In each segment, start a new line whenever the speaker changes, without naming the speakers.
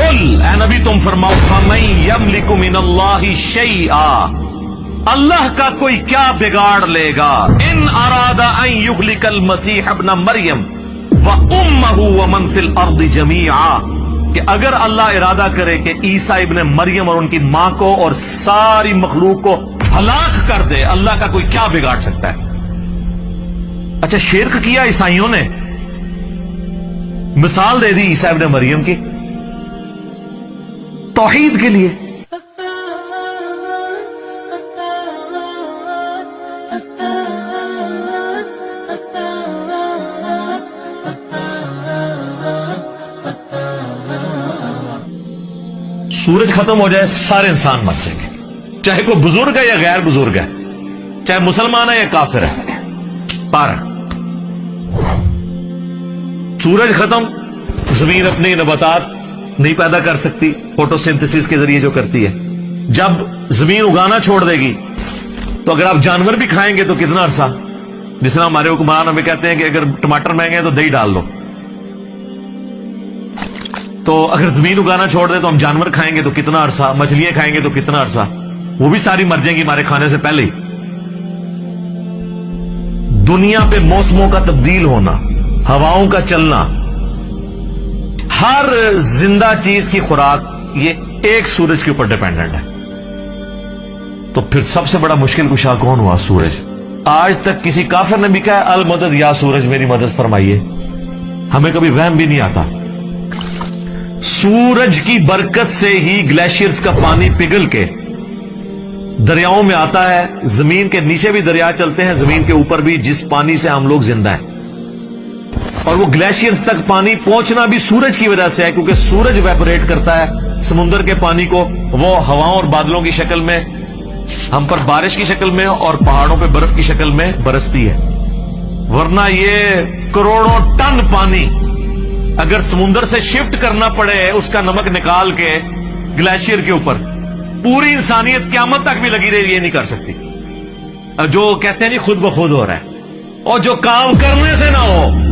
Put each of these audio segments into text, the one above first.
कुल ए नबी तुम फरमाओ फमन यमलिकु मिनल्लाहि शैआ, अल्लाह का कोई क्या बिगाड़ लेगा। इन अरादा अन युहलिकल मसीह इब्न मरियम व उम्महु व मन फिल अर्द जमीआ, कि अगर अल्लाह इरादा करे कि ईसा इब्न मरियम और उनकी मां को और सारी मखलूक को हलाक कर दे, अल्लाह का कोई क्या बिगाड़ सकता है। अच्छा, शिर्क किया ईसाइयों ने, मिसाल दे दी ईसा इब्न मरियम की तौहीद के लिए। सूरज खत्म हो जाए सारे इंसान मर जाएंगे, चाहे कोई बुजुर्ग है या गैर बुजुर्ग है, चाहे मुसलमान है या काफिर है। पर सूरज खत्म, जमीन अपनी नबातात नहीं पैदा कर सकती फोटोसिंथेसिस के जरिए जो करती है। जब जमीन उगाना छोड़ देगी तो अगर आप जानवर भी खाएंगे तो कितना अरसा, जिस तरह हमारे हुक्मरान हमें कहते हैं कि अगर टमाटर महंगे हैं तो दही डाल लो, तो अगर जमीन उगाना छोड़ दे तो हम जानवर खाएंगे तो कितना अरसा, मछलियां खाएंगे तो कितना अरसा, वो भी सारी मर जाएंगी हमारे खाने से पहले ही। दुनिया पे मौसमों का तब्दील होना, हवाओं का चलना, हर जिंदा चीज की खुराक ये एक सूरज के ऊपर डिपेंडेंट है। तो फिर सबसे बड़ा मुश्किल कुशा कौन हुआ? सूरज। आज तक किसी काफिर ने भी कहा अल मदद या सूरज मेरी मदद फरमाइए, हमें कभी वहम भी नहीं आता। सूरज की बरकत से ही ग्लेशियर्स का पानी पिघल के दरियाओं में आता है। जमीन के नीचे भी दरिया चलते हैं, जमीन के ऊपर भी, जिस पानी से हम लोग जिंदा हैं। और वो ग्लेशियर्स तक पानी पहुंचना भी सूरज की वजह से है, क्योंकि सूरज इवेपोरेट करता है समुद्र के पानी को, वो हवाओं और बादलों की शक्ल में, हम पर बारिश की शक्ल में और पहाड़ों पे बर्फ की शक्ल में बरसती है। वरना ये करोड़ों टन पानी अगर समुद्र से शिफ्ट करना पड़े, उसका नमक निकाल के ग्लेशियर के ऊपर, पूरी इंसानियत क़यामत तक भी लगी रही, ये नहीं कर सकती। और जो कहते हैं नहीं खुद ब खुद हो रहा है, और जो काम करने से ना हो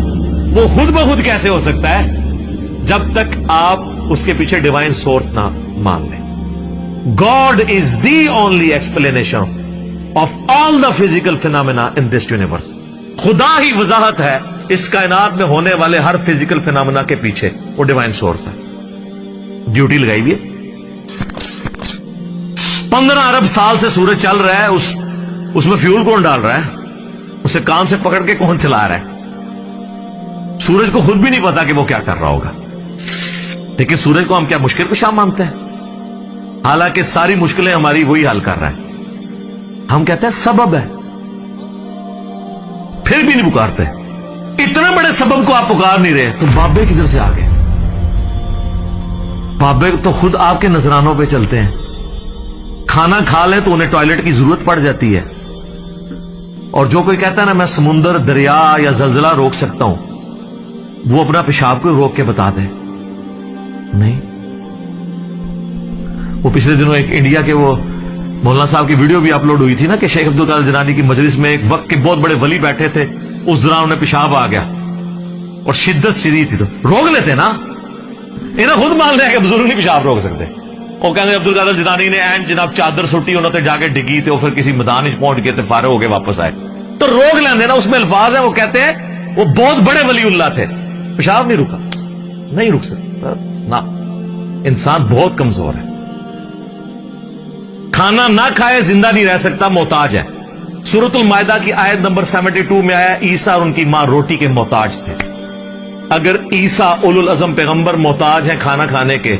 वो खुद ब खुद कैसे हो सकता है, जब तक आप उसके पीछे डिवाइन सोर्स ना मान लें। God is the only explanation of all the physical phenomena in this universe. खुदा ही वजाहत है इस कायनात में होने वाले हर फिजिकल फिनोमेना के पीछे, वो डिवाइन सोर्स है। ड्यूटी लगाई भी है। 15 अरब साल से सूरज चल रहा है, उसमें फ्यूल कौन डाल रहा है, उसे कान से पकड़ के कौन चला रहा है? सूरज को खुद भी नहीं पता कि वो क्या कर रहा होगा। लेकिन सूरज को हम क्या मुश्किल कुशा मानते हैं? हालांकि सारी मुश्किलें हमारी वही हल कर रहा है। हम कहते हैं सबब है, फिर भी नहीं पुकारते। इतने बड़े सबब को आप पुकार नहीं रहे, तो बाबे किधर से आ गए? बाबे तो खुद आपके नजरानों पे चलते हैं। खाना खा ले तो उन्हें टॉयलेट की जरूरत पड़ जाती है, और जो कोई कहता है ना मैं समुंदर, दरिया या जलजला रोक सकता हूं, वो अपना पेशाब को रोक के बता दे। नहीं। वो पिछले दिनों एक इंडिया के वो मौलाना साहब की वीडियो भी अपलोड हुई थी ना, कि शेख अब्दुल कादिर जिलानी की मजलिस में एक वक्त के बहुत बड़े वली बैठे थे, उस दौरान उन्हें पेशाब आ गया और शिद्दत सीधी थी, तो रोक लेते ना। इन्हें खुद मान लिया कि बुजुर्ग नहीं पेशाब रोक सकते। वो कहते अब्दुल कादिर जिलानी ने एंड जनाब चादर सुटी, उन्होंने जाके डिगी थे, फिर किसी मैदान पहुंच गए थे, फारे होके वापस आए, तो रोक लेंगे ना। उसमें अल्फाज है, वो कहते हैं वो बहुत बड़े वलीउल्लाह थे, पेशाब नहीं रुका, नहीं रुक सकता ना। इंसान बहुत कमजोर है, खाना ना खाए जिंदा नहीं रह सकता, मोहताज है। सूरतुल मायदा की आयत नंबर 72 में आया ईसा और उनकी मां रोटी के मोहताज थे। अगर ईसा उलुल अज़म पैगंबर मोहताज हैं खाना खाने के,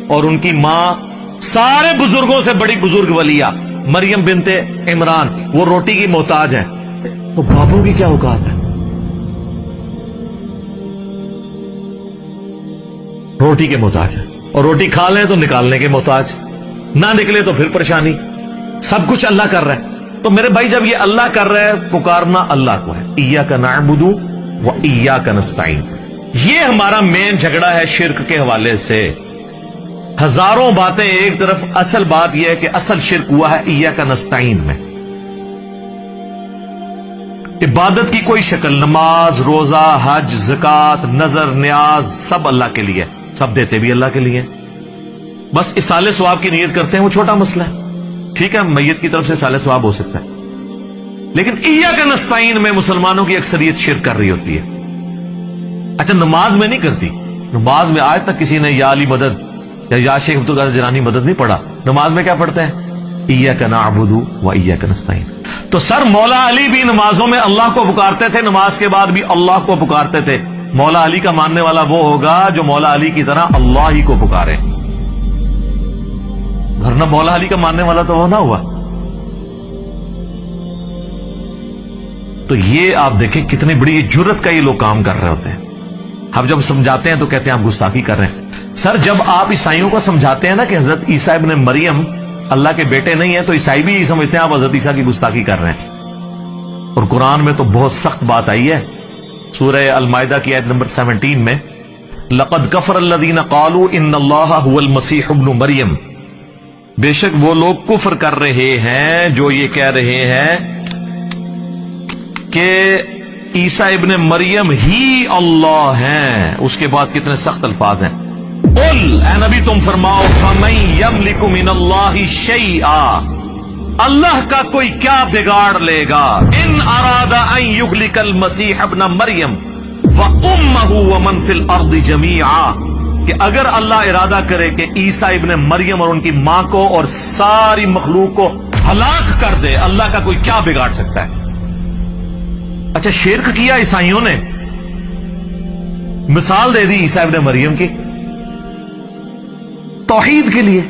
और उनकी मां सारे बुजुर्गों से बड़ी बुजुर्ग वलिया मरियम बिनते इमरान वो रोटी की मोहताज है, तो बाबू की क्या औकात है? रोटी के मोहताज है, और रोटी खा लें तो निकालने के मोहताज, ना निकले तो फिर परेशानी। सब कुछ अल्लाह कर रहा है। तो मेरे भाई, जब ये अल्लाह कर रहा है, पुकारना अल्लाह को है। इय्याका नअबुदु व इय्याका नस्तईन। ये हमारा मेन झगड़ा है शिर्क के हवाले से। हजारों बातें एक तरफ, असल बात यह है कि असल शिर्क हुआ है इय्याका नस्तईन में। इबादत की कोई शक्ल, नमाज, रोजा, हज, ज़कात, नजर, न्याज, सब अल्लाह के लिए, सब देते भी अल्लाह के लिए। بس اصالے ثواب کی نیت کرتے ہیں، وہ چھوٹا مسئلہ ہے، ٹھیک ہے، میت کی طرف سے اصالے ثواب ہو سکتا ہے، لیکن ایاک نستعین میں مسلمانوں کی اکثریت شرک کر رہی ہوتی ہے۔ اچھا نماز میں نہیں کرتی، نماز میں آج تک کسی نے یا علی مدد یا شیخ عبد القادر جیلانی مدد نہیں پڑھا، نماز میں کیا پڑھتے ہیں؟ ایاک نعبد و ایاک نستعین۔ تو سر مولا علی بھی نمازوں میں اللہ کو پکارتے تھے، نماز کے بعد بھی اللہ کو پکارتے تھے۔ مولا علی کا ماننے والا وہ ہوگا جو مولا علی کی طرح اللہ ہی کو پکارے، ورنہ مولا علی کا ماننے والا تو وہ نہ ہوا۔ تو یہ آپ دیکھیں کتنی بڑی جرت کا یہ لوگ کام کر رہے ہوتے ہیں۔ ہم جب سمجھاتے ہیں تو کہتے ہیں آپ گستاخی کر رہے ہیں۔ سر جب آپ عیسائیوں کو سمجھاتے ہیں نا کہ حضرت عیسیٰ ابن مریم اللہ کے بیٹے نہیں ہیں، تو عیسائی بھی سمجھتے ہیں آپ حضرت عیسیٰ کی گستاخی کر رہے ہیں۔ اور قرآن میں تو بہت سخت بات آئی ہے، سورہ المائدہ کی آیت نمبر 17 میں، لقد کفر الذین قالوا ان اللہ هو المسیح ابن مریم، بے شک وہ لوگ کفر کر رہے ہیں جو یہ کہہ رہے ہیں کہ عیسیٰ ابن مریم ہی اللہ ہیں۔ اس کے بعد کتنے سخت الفاظ ہیں، قل اے نبی تم فرماؤ فمن یملک من اللہ شیئا، اللہ کا کوئی کیا بگاڑ لے گا، ان اراد ان یہلک المسیح ابن مریم وامہ ومن فی الارض جمیعا، کہ اگر اللہ ارادہ کرے کہ عیسیٰ ابن مریم اور ان کی ماں کو اور ساری مخلوق کو ہلاک کر دے، اللہ کا کوئی کیا بگاڑ سکتا ہے؟ اچھا شرک کیا عیسائیوں نے، مثال دے دی عیسیٰ ابن مریم کی توحید کے لیے،